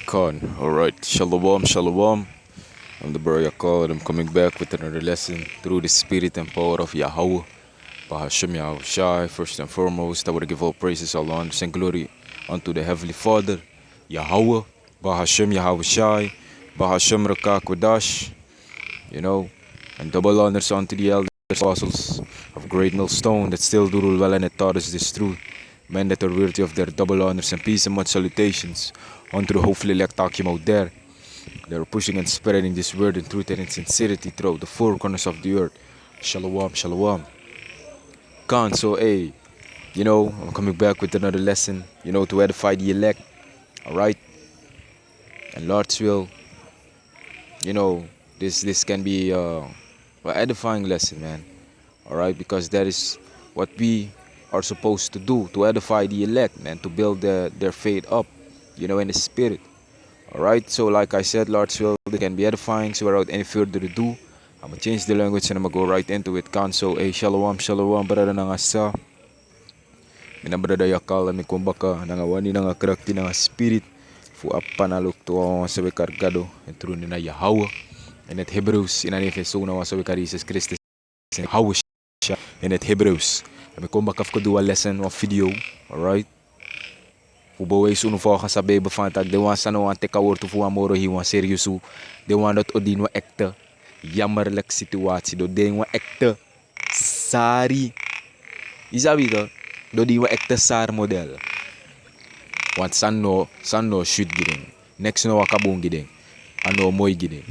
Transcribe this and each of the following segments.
Khan. Alright, Shalom, Shalom. I'm the brother Yakal, and I'm coming back with another lesson through the spirit and power of Yahweh. Bahashem Yahweh Shai. First and foremost, I would give all praises, all honors, and glory unto the Heavenly Father, Yahweh, Bahashem Yahweh Shai, Bahashem Rakak Wadash, and double honors unto the elders, apostles of Great Millstone that still do rule well and that taught us this truth. Men that are worthy of their double honors and peace and much salutations unto the hopefully elect Akim out there. They are pushing and spreading this word in truth and in sincerity throughout the four corners of the earth. Shalom, shalom. Khan, so hey, I'm coming back with another lesson, to edify the elect. Alright? And Lord's will, this can be an edifying lesson, man. Alright, because that is what we are supposed to do, to edify the elect, man, to build their faith up, in the spirit. Alright, so like I said, Lord's will, they can be edifying. So without any further ado, I'm gonna change the language and I'm gonna go right into it. So, hey, shalom, shalom, brother ng asa. Minabrada yakal, mi kumbaka, nangawani ng karakti ng spirit. Fu apanaluk to ang sabi kargado, and true na Yahweh. And at Hebrews, inanifesto na sabi kar Jesus Christus, Yahweh siya, and at Hebrews. Mi kumbaka ko do a lesson of video, alright? Fubo is uno for kasabi befantag de wan sa no ante kaworto fu amoro hiwan seryoso de wan dat odin wa ekte jammerlijk situatie do de wan ekte sari isabi do di wa ekte sar model want sanno shoot giding next no wakabong giding ano moy giding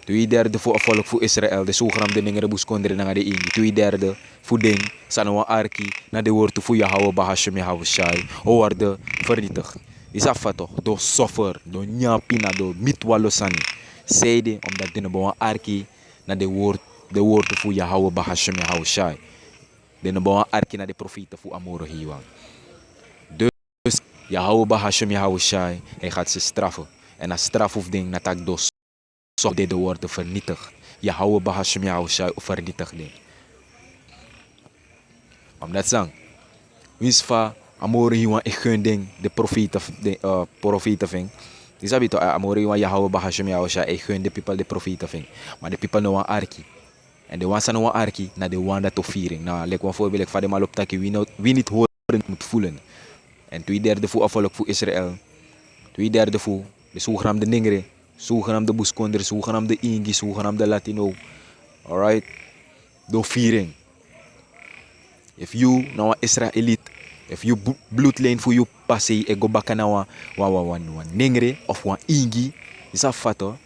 Tweederde fu afvolk fu Israël, de zogenaamde dingen bus kondre na de ingi. Tweederde fu ding, sanwa arki, na de woord fu Yahweh Bahashem Yahweh Shai, o waarde vernietigd. Is afvat toch, door soffer, door nyapina, door mitwalo sani. Zeide, omdat de nabo arki, na de woord fu Yahweh Bahashem Yahweh Shai. De nabo arki na de profete fu Amoro hiwang. Dus Yahweh Bahashem Yahweh Shai, hij gaat ze straffen. En als straf hoeft ding, na tak dos. Zo de woorden vernietigd. Yahweh Bahashem Yahweh Shai vernietigd ding. Omdat zang. Wins va amore hiwan ik gun ding de profete ving. Die sabi to amore hiwan Yahweh Bahashem Yahweh Shai ik gun de people de profete ving. Maar de people no wan arki. En de wan sa no wan arki na de wan dat to viering. Nou, like wan voorbeeld ik va de malop taki wie niet horen moet voelen. En tweederde voor afvolk voor Israël. Tweederde voor de zogenaamde ningere. Zogenaamde buskonder, zogenaamde Ingi, zogenaamde Latino. Alright? Do viering. If you nou Israelite, if you bloedlijn voor you passe, e go baka na wan ningre of wan Ingi, is dat fato?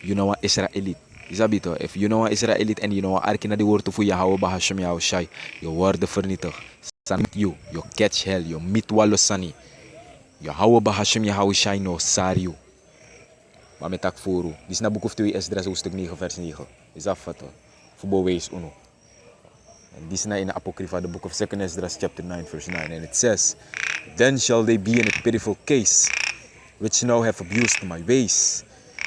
You know Israelite. Is dat bito? If you know Israelite and you know arki na di woord voor Yahweh Bahashem Yahweh Shai, je worden vernietigd. San you catch hell, you meet walo sani. Yahweh Bahashem Yahweh Shai no sari you. Maar met tak furu. Dis na boek of 2 Esdras hoofdstuk 9 vers 9. Is afvat hoor. Fubo wees uno. And this na in the Apocrypha, the book of 2 Esdras chapter 9 verse 9. And it says, Then shall they be in a pitiful case, which now have abused my ways.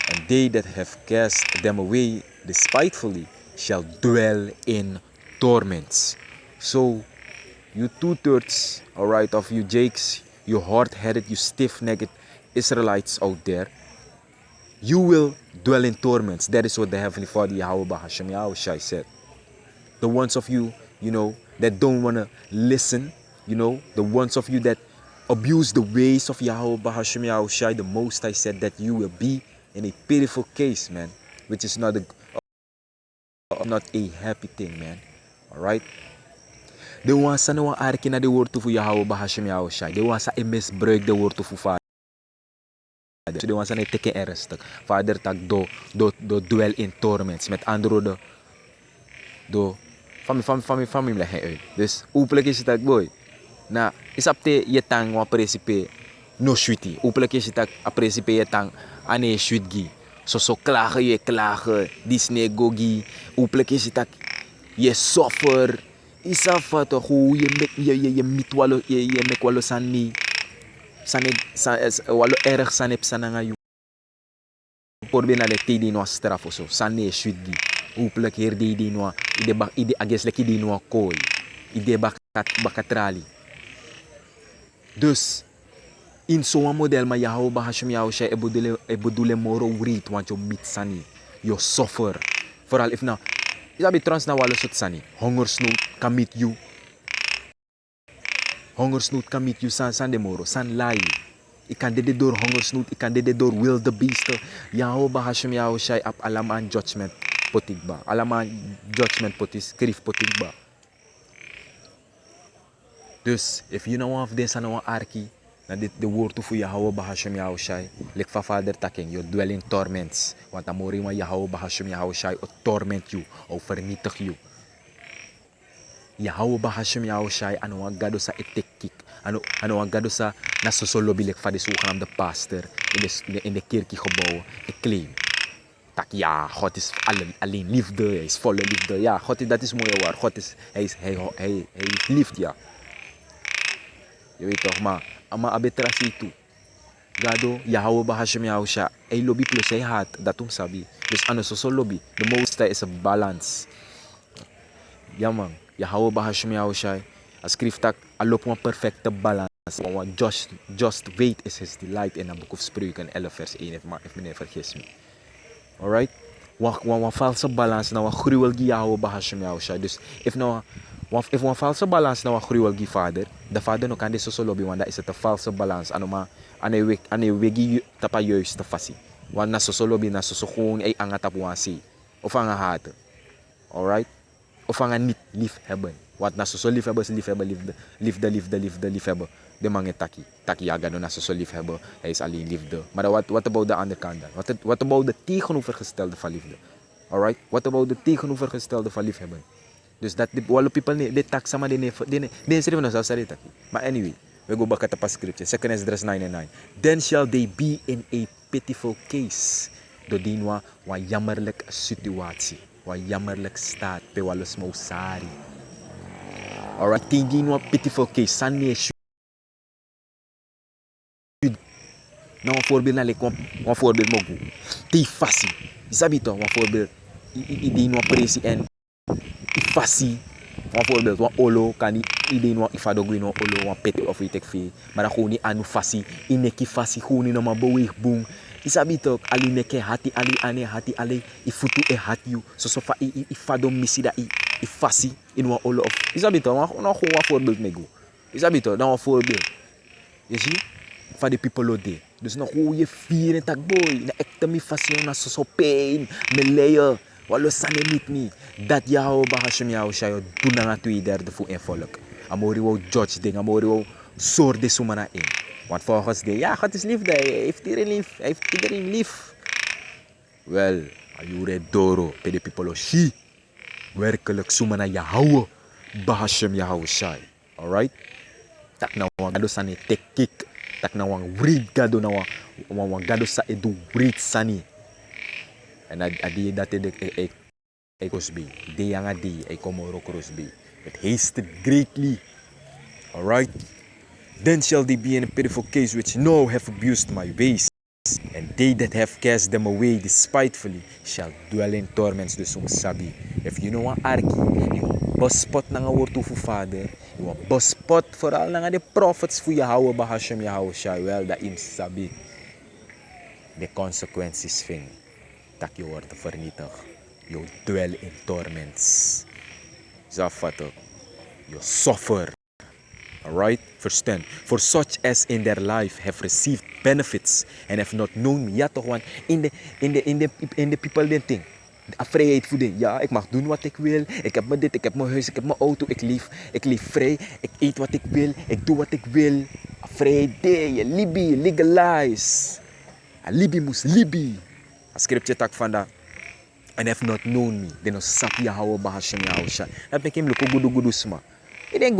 And they that have cast them away despitefully shall dwell in torments. So, you 2/3, alright, of you Jakes, you hard-headed, you stiff-necked Israelites out there, you will dwell in torments. That is what the Heavenly Father Yahweh Bahashem Yahweh Shai said. The ones of you, that don't want to listen, the ones of you that abuse the ways of Yahweh Bahashem Yahweh Shai, the Most High said that you will be in a pitiful case, man, which is not a happy thing, man. Alright? De want sa na arki na de woord voor Yahweh Bahashem Yahweh Shai. De want sa misbruik de woord voor Vader. So de want sa na teken ernstig. Vader tak do dwell in torments. Met andere woorden, do family lehen uit. Dus openlijk is het dat boy. Na is op te je tang wa principe no sweetie. Openlijk is het dat a principe je tang ane sweetgi. So klagen, Disney gogi. Openlijk is het dat je suffer. Isa fa to hoe je mitwalo je mekwalo sani. Walo erg sanep sana ngayon. Porbe na le tidi no strafo so sani sweetgi. Openlijk hier die no ide ages leki di no koi. Ide bakatrali. Dus In zo'n model, maar Yahweh Bahasham Yahushai, e bedoele moro wreed, want je meet sani. Je suffer. Vooral if na, is dat trans na wale sot sani. Hongersnood kan meet you. Hongersnood kan meet you san de moro, san lai. Ik kan dit door hongersnood, ik kan dit door wilde beesten. Yahweh Bahasham Yahushai ap alaman judgment potikba. Alaman judgment potis, skrif potikba. Dus, if you know of this aan een arki, na dit de woord voor Yahweh Bahasham Yahushai, lik van vader taking, your dwelling torments. Want amori van Yahweh Bahasham Yahushai, o torment you, o vernietig you. Yahweh Bahasham Yahushai, ano ang gado sa etekik, ano ang gado sa nasosolobi lik van de zogenaamde pastor, in de kerkgebouw, de claim. Tak ja, God is alleen liefde, hij is volle liefde. Ja, God is, dat is mooi waar. God is, hij is liefde, ja. Je weet toch, maar abetrasi itu. Gado, Yahweh Bahasham Yahushai, hij lobby plus hij haat, dat sabi. Dus ano so lobby. The most is a balance. Ja man, Yahweh Bahasham Yahushai, als schrift tak, alop een perfecte balance. Want just wait is his delight in the book of Spreuken 11 vers 1, if me never vergis me. Alright? Wan false balance na wan gruwel gi Yahweh Bahasham Yahushai. Dus if wan false balance na wan gruwel gi vader, de vader no kan deze so lobby, want dat is het een false balance. Ane wegi tapa juist te fasi. Want na so lobby na so gewoon ay anga tapu wan si. Of anga haten. Alright? Of anga niet lief hebben. Want na so liefhebben is liefhebben. De man taki. Taki ja gano na so liefhebben. Hij is alleen liefde. Maar what about de andere kant dan? What about de tegenovergestelde van liefde? Alright? What about de tegenovergestelde van liefhebben? Dus dat de alle people de tak sama de schrijven nou zelfs taki. Maar anyway, we go back at the scripture. 2 Esdras 9:9. Then shall they be in a pitiful case. Dodin wa jammerlijk situatie. Wa jammerlijk staat. Pe walos mausari. Alright, tingin wa pitiful case. San ne nou een voorbeeld na like een voorbeeld mogu. Ti fasi. Isabi to een voorbeeld. Idi no presi en fasi. Een voorbeeld wan olo kan idi no ifadogu no olo wan pet of itek fi. Maar dan gewoon niet anu fasi. Ineki fasi gewoon niet maar beweeg boom. Isabi to ali neke hati ali ane hati ali ifutu e hati so fa ifado misida i fasi in wan olo of. Isabi to nou gewoon een voorbeeld megu. Isabi to nou een voorbeeld. Je ziet? Van de people ode. Dus nog hoe je vieren tak boy. Na ekte mi fasyon na so pain. Me leer. Walo sane niet ni. Dat Yahweh Bahasham Yahushai doen na 2/3 voor een volk. Amori wou judge ding. Amori wou soort de sumana in. Want volgens de, ja, God is liefde. Hij heeft iedereen lief. Hij heeft iedereen lief. Wel, ayure doro. Pe de people o shi. Werkelijk sumana Yahweh Bahasham Yahushai. Alright? Tak na wangado sane tekik. Tak na wang wrid gado na wang gado sa edu wrid sani. En adi dat e krosby. De yang adi e komoro krosby. It hasted greatly. Alright? Then shall they be in a pitiful case which now have abused my ways. And they that have cast them away despitefully shall dwell in torments. Dus sabi. If you know an arki, bospot na nga woord voor vader. Je bospot vooral na nga de prophets voor Yahweh Bahasham Yahushai. Wel, dat im sabi. De consequenties ving. Dat je wordt vernietigd. Je dwell in torments. Zafato. You suffer. Alright? Verse 10. For such as in their life have received benefits and have not known me. Ja toch, want in de people den thing. De vrijheid voor dingen. Ja, ik mag doen wat ik wil. Ik heb me dit, ik heb mijn huis, ik heb mijn auto. Ik leef vrij. Ik eet wat ik wil. Ik doe wat ik wil. Vrijheid, je libi, legalize. A libi moest libi. A scripture tak van dat. And have not known me. They no sap Yahweh Bahasham Yahushai. Dat ben ik hem lukken gudu sma. Ik denk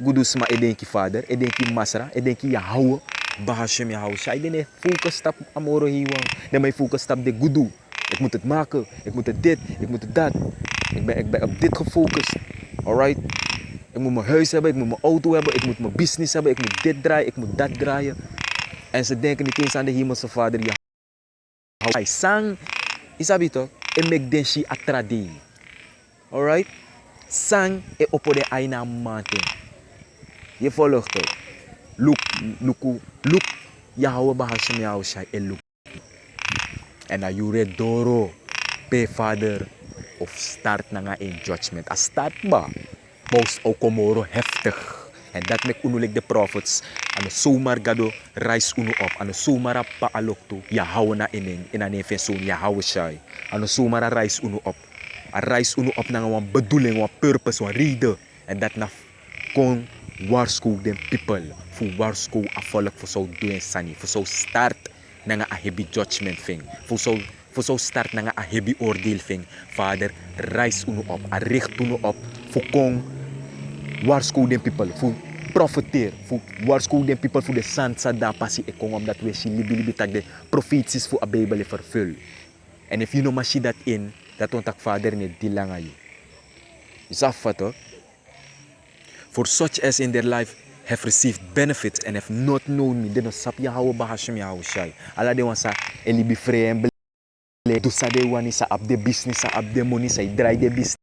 gudu sma. Ik denk vader. Ik denk masra. Ik denk Yahweh Bahasham Yahushai. Ik denk focus stap amoro hiwang. Dan mijn focus stap de gudu. Ik moet het maken. Ik moet het dit. Ik moet het dat. Ik ben op dit gefocust. Alright? Ik moet mijn huis hebben. Ik moet mijn auto hebben. Ik moet mijn business hebben. Ik moet dit draaien. Ik moet dat draaien. En ze denken niet eens aan de hemelse vader. Hij sang. Isabi toch? En make den shi atradi. Alright? Sang e oppo de aina mountain. Je volgt toch? Look. look Yahweh Bahasham Yahushai e look. En na jure doro pe Vader of start na nga in judgment. A start ba? Most ook komoro heftig. En dat mek unulik de prophets. Ano zomaar gado rise unu op. Ano zomaar pa alok to. Ya hou na ining. In een even ya hou shai. Ano zomaar rise unu op. A rise unu op na een bedoeling, een purpose, een reden. En dat na kon waarschuw den people. Voor waarschuw a volk voor zo doen sani. Voor zo start na nga a heavy judgment thing. Voor zo start na nga a heavy oordeel thing. Vader, rise unu op. A richt unu op. Voor kon waarschuw den people. Voor profiteer. Voor waarschuw den people voor de sansa da passie ekong. Omdat we si libi tak de profeties voor a Bijbel vervul. En if you know mashi dat in, dat ontak vader ne dilang ayu. Is afvato. For such as in their life have received benefits and have not known me. They don't sap Yahweh Bahasham Yahushai. Alla de wan sa elibi free en bele. Do sa de wan isa up de business, sa up de money, sa draai de business.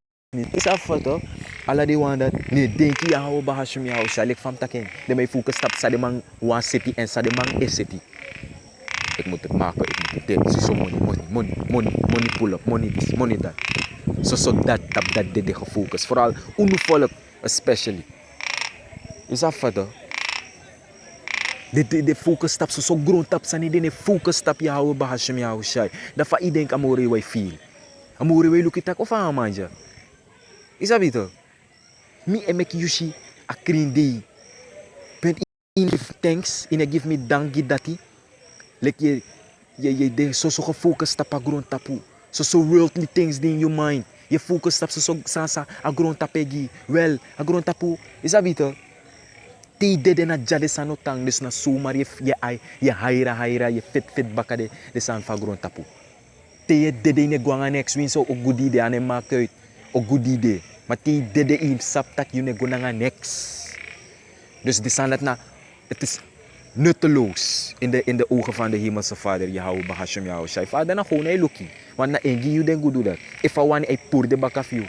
Is afvato. Alla de wan dat ne denki Yahweh Bahasham Yahushai. Lek fam taken. De may focus tap sa de man wan city en sa de man e city. Ik moet het maken, ik moet het dit. So money pull up, money this, money that. So dat de gefocust. Vooral unu volk especially. Is afvato. De focus tap so grown tap sa ni de focus tap Yahweh Bahasham Yahushai. Da fa I denk amore way feel. Amore way lukitak of a manja. Is abito. Me e make yushi a clean day. Pen in give thanks, in give me dangi dati. Like je de so gefocust tap a grown tapu. So worldly things in your mind. Je focus tap so sa a grown tapegi. Well, a grown tapu is abito. Te dede na jade sa no tang dus na sumar je haira je fit baka de san fa grown tapu. Te dede ne gwanga next win so o good idee ane maak uit. O good idee. Maar te dede in saptak you ne gonanga next. Dus de san dat na het is nutteloos in de ogen van de hemelse Vader Yahweh Bahasham Yahushai. Vader na gewoon looking. Want na engi you den go do that. If I want I pour the back of you.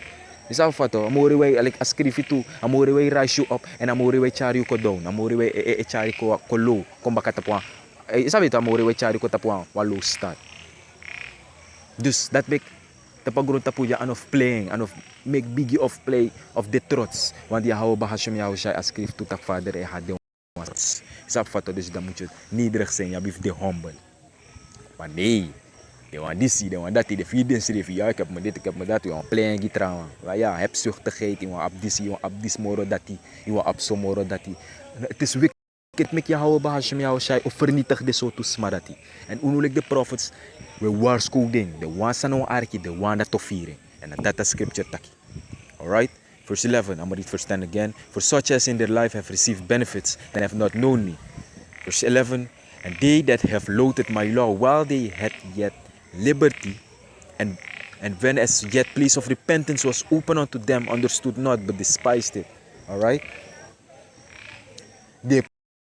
Is dat wat hoor? Amore way like ascrive tu, amore way rise you up en amore way chari ko down. Amore way chari ko low. Kom baka tapwa. Is dat amore way chari ko tapwa wa low start. Dus dat make tapagron tapu ya of playing, of make biggie of play of the trots. Want Yahweh Bahasham Yahushai ascrive tu tak Vader e had de is dat wat dus dan moet je nederig zijn, ja, be humble. Maar nee. De want die zie, de want dat, de vierde schreef, ja, ik heb me dit, ik heb me dat, je want plein gitrouwen. Ja, hebzuchtigheid, je want abdis moro dat, je want abso moro dat. Het is wicked, met Yahweh Bahasham Yahushai, of vernietig de soort smarati. En unulik de prophets, we waarschuwden, de one san arki, de one dat of vieren. En dat is scripture taki. Alright? Verse 11, I'm going to read verse 10 again. For such as in their life have received benefits and have not known me. Verse 11, and they that have loathed my law while they had yet liberty, and when as yet place of repentance was open unto them, understood not, but despised it. Alright? De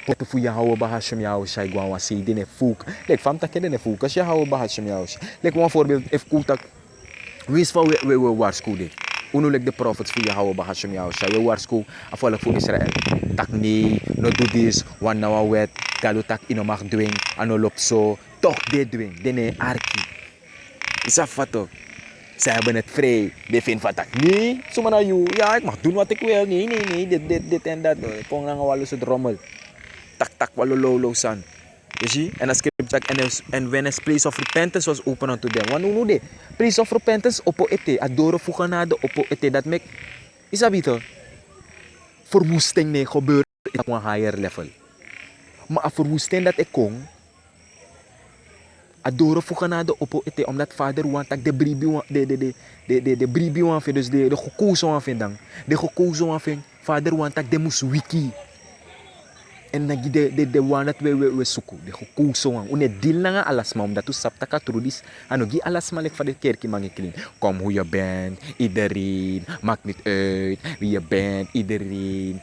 pote fu Yahweh Bahasham Yahushai gwa wa si dine fuk. Like fam tak dine fuk, as Yahweh Bahasham Yahushai. Like one voorbeeld, if kutak wees van we waarschuw dit. Unulik de prophets fu Yahweh Bahasham Yahushai. We waarschuw afvallig voor Israël. Tak nee, no do this, one now wet, galo tak ino mag dwing, ano lop so. Toch dit dwing, dine arki. Is afvato. Ze hebben het vrij. Die vinden van dat. Nee, zomaar naar jou. Ja, ik mag doen wat ik wil. Nee. Dit en dat. Kung nga walo sa drommel. Tak, walo lolo san. You see? And as and when a place of repentance was open unto them. Wano de? Place of repentance, opo ete. Adoro fuganade, opo ete. Dat mek. Is abito. Verwoesting nee gebeurt op een higher level. Maar a verwoesting dat ik kom. Adoro fuganade opo ete. Omdat vader want dat de bribi wan. De bribi wan vind. Dus de gekozen wan vind dan. De gekozen wan vind. Vader want dat de moest wiki. En nagi de wan dat we suku. De gekozen wan. Une deel na nga alasma. Omdat tu sapta ka trudis. Ano gi alasma lek van de kerk mangi clean. Kom hoe je bent. Iedereen. Maakt niet uit. Wie je bent. Iedereen.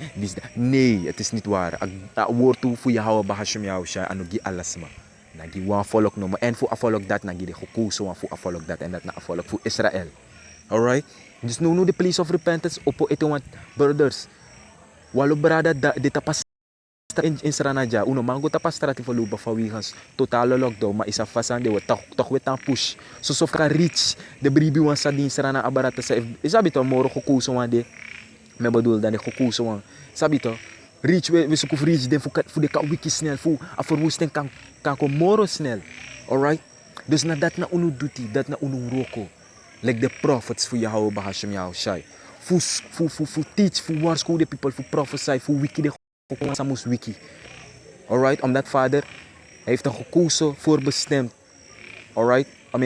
Nee, het is niet waar. Dat woord toe voor je Yahweh Bahasham Yahushai. Ano gi alasma. Nagi wan volk no. En voor volk dat nagi de gekozen wan voor volk dat. En dat na volk voor Israël. Alright? Dus nu de place of repentance. Opo ito want brothers. Walo brada de tapas in Sranaja, uno mango tapa strati voor lopen vanwege totale lockdown, maar is a fasan de toch weer aan push. So ka reach de bribi wan sa din Srana abarata sa is abito moro gekozen wan de me bedoel dan de gekozen wan. Sabito reach we zoeken reach den voor de ka wiki snel voor a verwoesting kan ko moro snel. Alright? Dus na dat na unu duty, dat na unu roko. Like the prophets voor jou bahasham jou shai. Voor teach, voor waarschuwen de people, voor prophesy, voor wiki de Samus wiki. Alright, omdat vader heeft een gekozen voorbestemd. Alright, om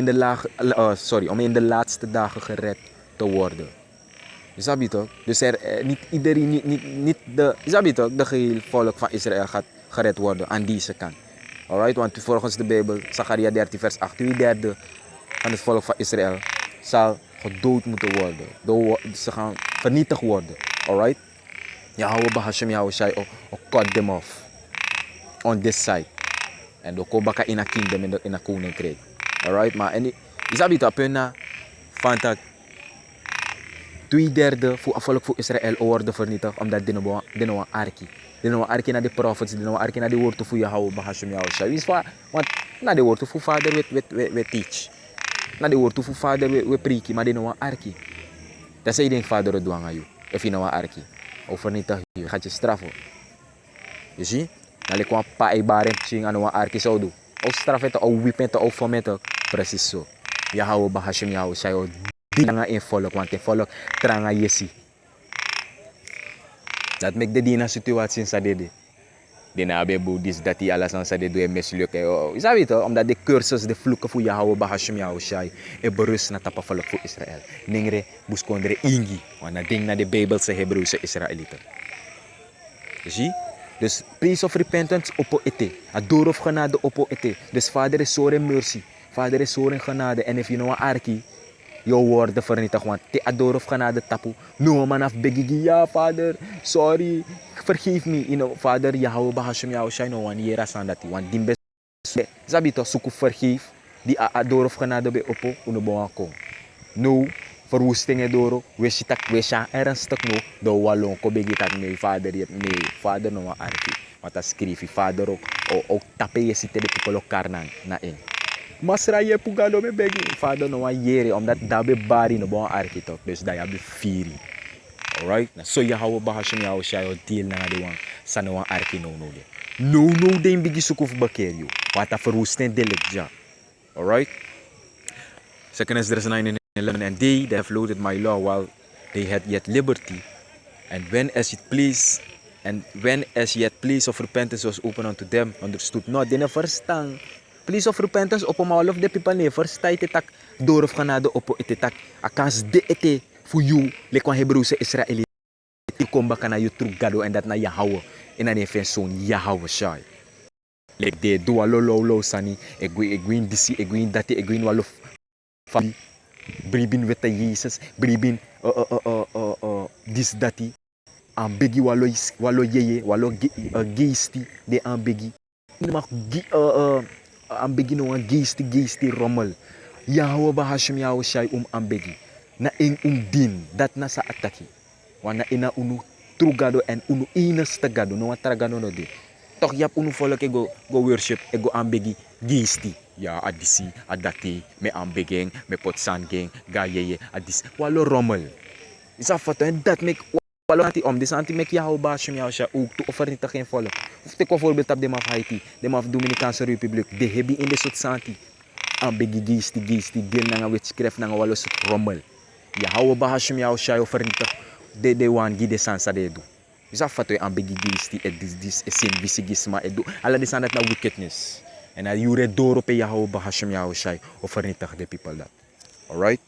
in de laatste dagen gered te worden. Je snapt je toch? Dus niet iedereen, niet de, je snapt je toch? De geheel volk van Israël gaat gered worden aan deze kant. Alright, want volgens de Bijbel, Zacharia 13 vers 8, 2/3 van het volk van Israël zal gedood moeten worden. Ze gaan vernietigd worden. Alright? Yahweh Bahasham Yahweh Shai cut them off on this side. En dan kom baka in een kingdom in een koninkrijk. Alright? Maar en is dat niet op een van dat 2/3 voor afvallig voor Israël worden vernietigd omdat die nou arki. Die nou arki naar de prophets, die nou arki naar de woorden voor Yahweh Bahasham Yahweh Shai. Want naar de woorden voor vader we teach. Naar de woorden voor vader we priki, maar die nou arki. Dat zei je denk vader het doen aan jou. Of je nou arki. Of vernietig je, gaat je straffen. Je ziet? Dan lijkt een paar ibaren ching aan een arki zou doen. Of straffen, of wipen, of vermeten. Precies zo. Yahweh Bahasham Yahweh Shai. Die nga in volk, want in volk tranga yesi. Dat maakt de dina situatie in sadede. Dina abe boeddhist dat die alles aan sadede mislukken. Is dat weet je? Omdat de cursus, de vloeken voor Yahweh Bahasham Yahweh Shai en berust naar tapa volk voor Israël. Ningre buskondre ingi, want dat ding naar de Bijbelse Hebreeuwse Israëlieten. Je ziet? Dus place of repentance oppo ete. Ador of genade oppo ete. Dus vader is zo'n mercy. Vader is zo'n genade. En if you know een arki, jouw woorden vernietigd. Want te ador of genade tapu. No man af begigi. Ja vader, sorry. Vergeef me. You know, vader, Yahweh Bahasham Yahweh Shai no one yera sandati. Want die best. Zabito suku vergeef. Die ador of genade be oppo. Uno bon kom. No. Verwoestingen door, we zijn ernstig no, door wallon, kobegi dat nee, vader no arki. Want dat schreef je vader ook tape je zitten de people elkaar na in. Masra je pugalo me begi, vader no jere, omdat dat be bari no bon arki toch, dus dat je be firi. Alright, na so Yahweh Bahasham Yahweh Shai deel na de wan, sa no arki no de. No de bigi sukuf bakerio, wat dat verwoesting delik ja. Alright. Second Esdras 9 and they have loaded my law while they had yet liberty, and when as yet place of repentance was open unto them, understood not. They never verstaan. Place of repentance op all of the people never verstaan het tak door of genade op het tak. Akas de ete voor you, lekwan Hebreeuwse Israëlieten. Die komen kana you true gado en dat na Yahweh en dan even zo'n Yahweh Shai. Like they do a lo sani, egwin disi, egwin dati, egwin walo family. Bribin weta Jezus, bribin dis dati, ambegi walo yeye, walo geisti de ambegi. Mag ambegi no geisti rommel. Yahweh Bahasham Yahweh Shai ambegi. Na in din dat na sa ataki. Wana ina unu trugado en unu inastagado no atragano no de. Toch yap unu volk go worship ego ambegi geisti. Ja, adisi, adati, me ambegeng, me potsangeng, gayeye, adis, walo rommel. Is dat foto en dat make walo anti om, dus anti make Yahweh Bahasham Yahweh Shai ook te offer niet geen volk. Of te bijvoorbeeld op de maf Haiti, de maf Dominicaanse Republiek, de hebben in de soort santi. Ambegi geisti, deel na nga witchcraft na nga walo soort rommel. Yahweh Bahasham Yahweh Shai offer niet de wan gide sansa de do. Is dat foto ambegi geisti, dis sin visigisma edu. Alla de sanat na wickedness. En dat jure door op Yahweh Bahasham Yahweh Shai of vernietig de people dat. Alright?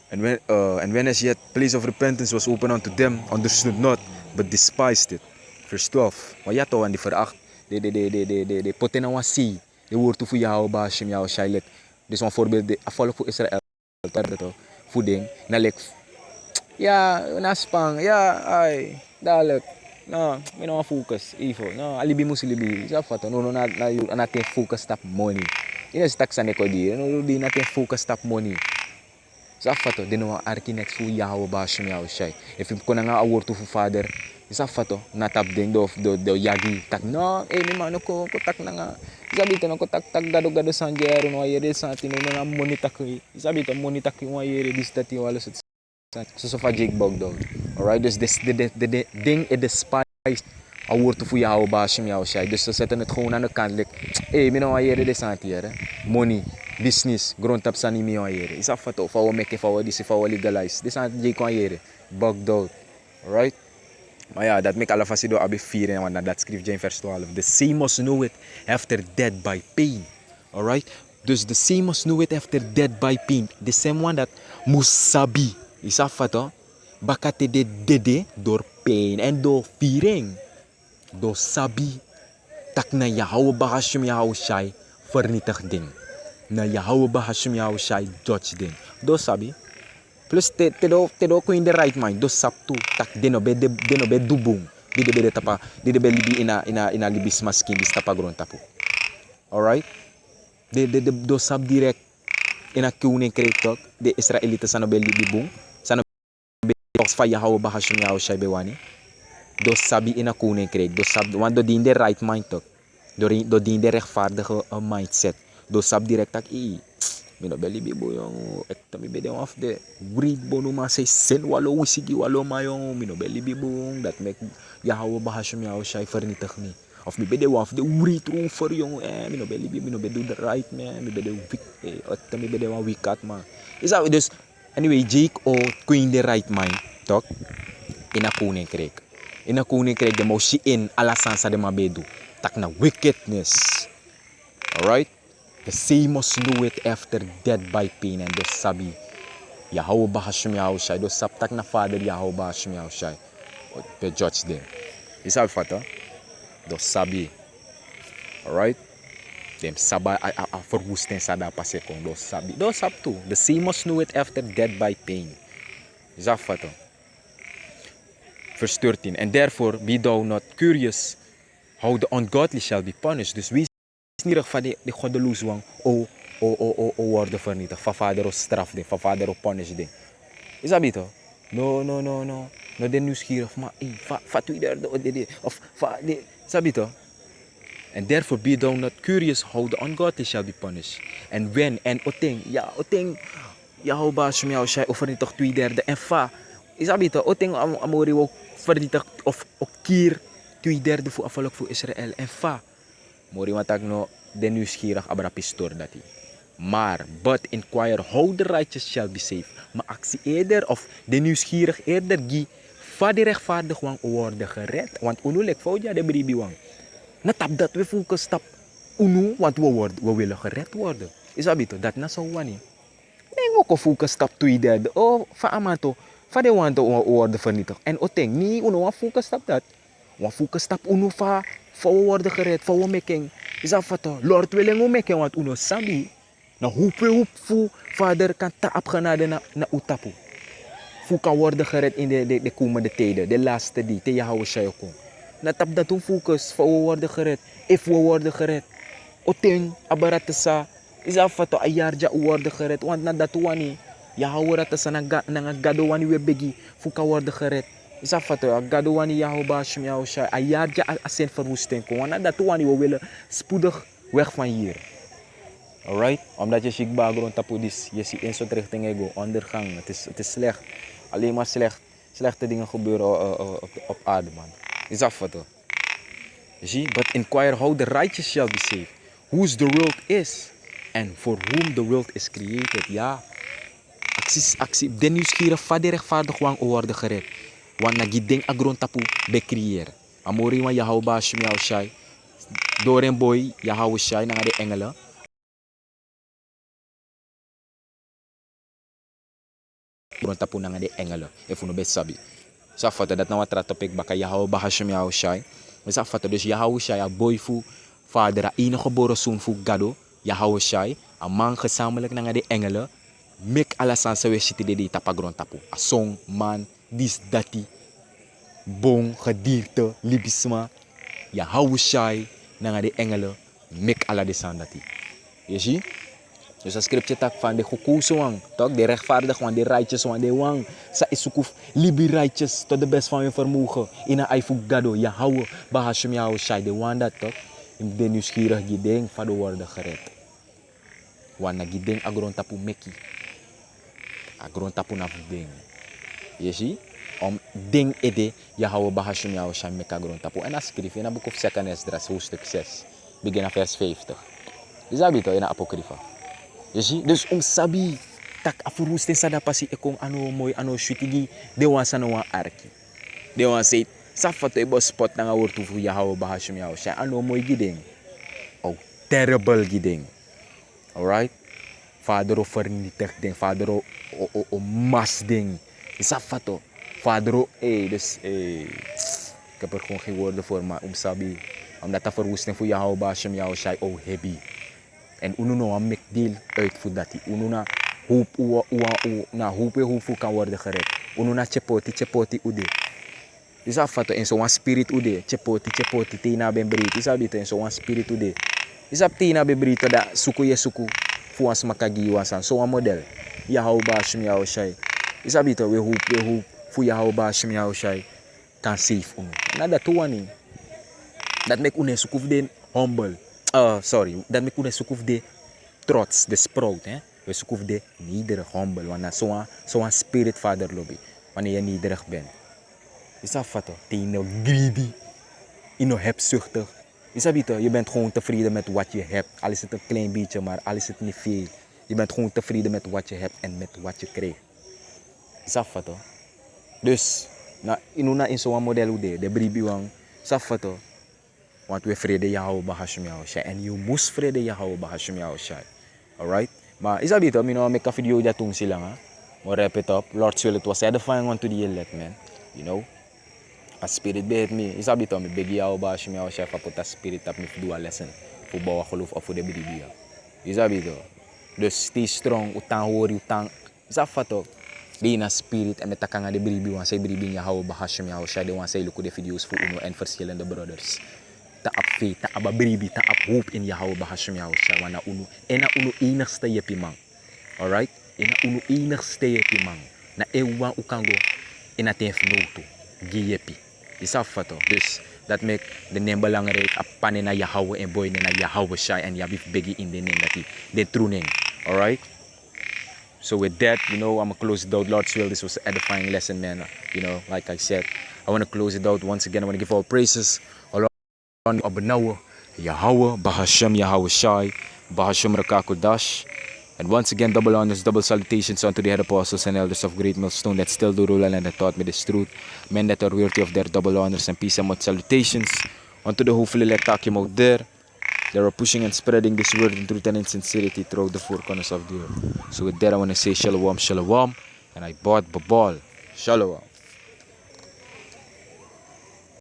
And when as yet place of repentance was open unto them, understood not, but despised it. Verse 12. Maar ja toch, en die veracht, de poten na zie, de woord voor Yahweh Bahasham Yahweh Shai. Dus een voorbeeld, de afvallig voor Israël, voeding, na lek, ja, naspang, ja, ai, dadelijk. No, me no focus, evil. No, alibi musilibi. Isa fato, no, natin focus tap money. Ina si taksa ne ko di, no, di natin focus tap money. Isa fato, de no arkinex fu Yahweh Bashim Yahushai. If you kona nga award to fu father, isa fato, natap ding do yagi tak no, mi mano ko tak na nga. Isa bito no ko tak gado sanjero no ayere sa tino na monita ko. Isa bito monita ko yung ayere dis dati wala sa so fa Jake Bog dog. Alright, dus de ding e de spice award to fu Yahweh Bashim Yahushai. Dus so zetten het gewoon aan de kant like, mi no ayere de santiere. Money. Business, grond tap sa nimi ayere. Isa fato, fawa meke, fawa disi, fawa legalize. This not Jay ko ayere. Bugged out. Alright? Maar ja, dat make alle fasido abi vieren, want dat schrijft in vers 12. The same must know it after death by pain. Alright? Dus the same must know it after death by pain. The same one that musabi. Isa fato, bakate de dede door pain en door viering. Door sabi. Tak na Yahweh Bahashim Yahushai vernietig ding. Na Yahweh Bahashim Yahushai judge din. Do sabi? Plus te do ko in the right mind. Do sap tu tak deno be dubung. Di de be tapa, di de be libi ina libis maskin dis tapa gron tapu. Alright? Do sap direct ina kuning kretok de Israelita sa no be libi bung. Sa no be fa Yahweh Bahashim Yahushai bewani. Do sabi ina kuning krek. Do sab wando di in the right mind tok. Do di in the rechtvaardige mindset. Do sab direct tak mino beli bibo yung ekta mi bede of the greed bonu ma say sen walo wisigi walo mayong mino beli bibong that make Yahweh Bahashim Yahushai vernietig ni of mi bede of the greed room for yung mino beli bibo mino bede do the right man mi bede weak ekta mi bede wa weak at ma is that dus anyway Jake o queen the right mind talk ina kuning krek de mo si in alasan sa de mabedu tak na wickedness. Alright? The same must know it after death by pain and the sabi Yahweh Bahashim Yahushai. Do saptak na father Yahweh Bahashim Yahushai. The judge there. Isa fata? Do sabi. Alright? Dem saba a verwoesting sada pasekong do sabi. Do sab tu. The same must know it after death by pain. Isa fata? Verse 13. And therefore be thou not curious how the ungodly shall be punished. Dus wie snierig van de goddeloos wang o worden vernietigd. Van vader o straf ding. Van vader o punish ding. Is dat bito? No. No den nieuwsgierig. Maar va tweede of va de. Is dat bito? And therefore be thou not curious how the ungodly shall be punished. And when en oteng. Ja oteng. Yahweh Bahashim Yahushai o vernietigd 2/3. En va. Is dat bito? Oteng amori wo vernietigd of kier 2/3 voor afvallig voor Israël. En va. Mori matag no den nieuwsgierig abra pistor dati. Maar, but inquire how the righteous shall be saved. Maar actie eerder of de nieuwsgierig eerder gi va de rechtvaardig wang worden gered. Want unu lek foutja de bribi wang. Natap dat we focus stap unu want we willen gered worden. Is dat bito? Dat na so wani. Nengo ko focus stap 2/3. Oh, fa amato. Fa de want to worden vernietigd. En oteng ni unu wa focus stap dat. Wa focus stap unu fa worden gered, voor making. Is dat wat Lord willing om maken, want uno sabi. Na hoeveel fu vader kan taap genade na utapu. Fu kan worden gered in de komende tijden, de laatste die te Yahweh Shayokong. Na tap dat un focus voor worden gered. If we worden gered. Oteng abaratasa. Is dat wat ayarja worden gered, want na dat wani Yahweh ratasa na gado wani we begi fu kan worden gered. Is dat wat gado wani Yahweh Bahashim Yahushai ayarja asen verwoesting kon. Want dat wani we willen spoedig weg van hier. Alright? Omdat je ziek background tapu dis, je ziet in soort richting ego, ondergang. Het is slecht. Alleen maar slechte dingen gebeuren op aarde, man. Is dat wat? Zie? But inquire how the righteous shall be saved. Whose the world is. And for whom the world is created. Ja. Actie. Den nieuwsgierig van de rechtvaardig wang worden gered. Want nagideng agron tapu be creëer. Amori wa Yahweh Bahashim Yahushai. Doren boy Yahweh Shai na de engelen. Agron tapu na de engelen. If no be sabi. Sa fata dat na watra topic baka Yahweh Bahashim Yahushai. Sa fata dus Yahweh Shai a boy fu vader a enige geboren zoon fu gado. Yahweh Shai a man gezamenlijk na de engelen. Mek alasan sa we city de tapagron tapu. A song man dis dati bong gedierte libisma Yahweh Shai na de engelen mek ala de san dati. Je ziet? Dus een scriptje tak van de gekozen wang, toch? De rechtvaardig wang, de righteous wang, de wang. Sa isukuf libi righteous tot de best van je vermogen. In een eifu gado, je houden, bahashum jou shai, de wang dat toch? In de nieuwsgierig gideng van de worden gered. Wana gideng agron tapu meki. Agron tapu na ding. Je ziet? Om ding ede, je houden bahashum jou shai meka agron tapu. En dat schrijf in het boek of 2 Esdras, hoofdstuk 6. Begin aan vers 50. Dus dat is in de apocrypha. Je ziet? Dus sabi tak afurustin sada pasi ekong ano moy ano shutigi de wan sa no arki. De wan say sa foto ebo spot na ngawurtu fu ya hawo bahashum ya sha ano moy gideng. Oh, terrible gideng. Alright? Vader of vernietig ding, vader o mas ding. Sa foto. Vader dus ik heb er gewoon geen woorden voor, maar sabi omdat dat verwoesting voor jou bahashum ya sha oh heavy. En uno no een mekdeel uitvoert dat hij uno na hoop kan worden gered. Uno na chepoti ude. Is dat fato en zo'n spirit ude. Chepoti tina ben breed. Is dat en zo'n spirit ude. Is dat tina ben breed dat suku voor ons makagi wasan. Zo'n model. Ya hou bahashum ya shai. Is dat we hoop voor ya hou bahashum ya shai kan save uno. Na dat one. Dat make uno suku den humble. Dat me kunnen zoeken de trots, de sprout. We zoeken de nederig, humble. Want zo'n spirit vader lobby. Wanneer je nederig bent. Is dat wat? Je greedy. Je hebzuchtig. Is dat niet? Je bent gewoon tevreden met wat je hebt. Al is het een klein beetje, maar al is het niet veel. Je bent gewoon tevreden met wat je hebt en met wat je krijgt. Is dat wat? Dus, in zo'n model, de bribiwang. Is dat wat? Want we vrede Yahweh bahashum Yahushai. En you moest vrede Yahweh bahashum Yahushai. Alright? Maar is dat beter? Ik make a video dat toen sila nga. Maar wrap it up. Lord's will, it was edifying unto the elect, man. You know? A spirit behet me. Is dat beter? Ik beg Yahweh bahashum Yahushai. If I put a spirit up me to do a lesson. Voor bouwen geloof of voor de Biblia. Is dat beter? Dus stay strong. Utang hori, utang. Is dat fato? Die na spirit en met takanga de Biblia. Want zij Biblia Yahweh bahashum Yahushai. De want zij lukken de video's voor uno en verschillende brothers. Ta ap faith, ta aba bribi, ta ap hoop in Yahweh bahashum Yahushai. Wana uno, en na uno enigste yepi man. Alright? En na uno enigste yepi man. Na ewa ukango, en na tenf noto. Gi yepi. Is afvato. Dus, dat maakt de naam belangrijk. Apane na Yahweh en boy na Yahweh Shai. En yabif begi in de name dat hij, de true name. Alright? So with that, I'm going to close it out. Lord's will, this was an edifying lesson, man. Like I said, I want to close it out. Once again, I want to give all praises. Abanawa, Yahweh, Bahasham Yahushai, Bahasham Rakakudash. And once again, double honors, double salutations unto the head apostles and elders of Great Millstone that still do rule and that taught me this truth. Men that are worthy of their double honors and peace and much salutations. Unto the hopefully elect Akim out there. They are pushing and spreading this word in truth and in sincerity throughout the four corners of the earth. So with that, I want to say shalom, shalom. And I bought babal. Shalom.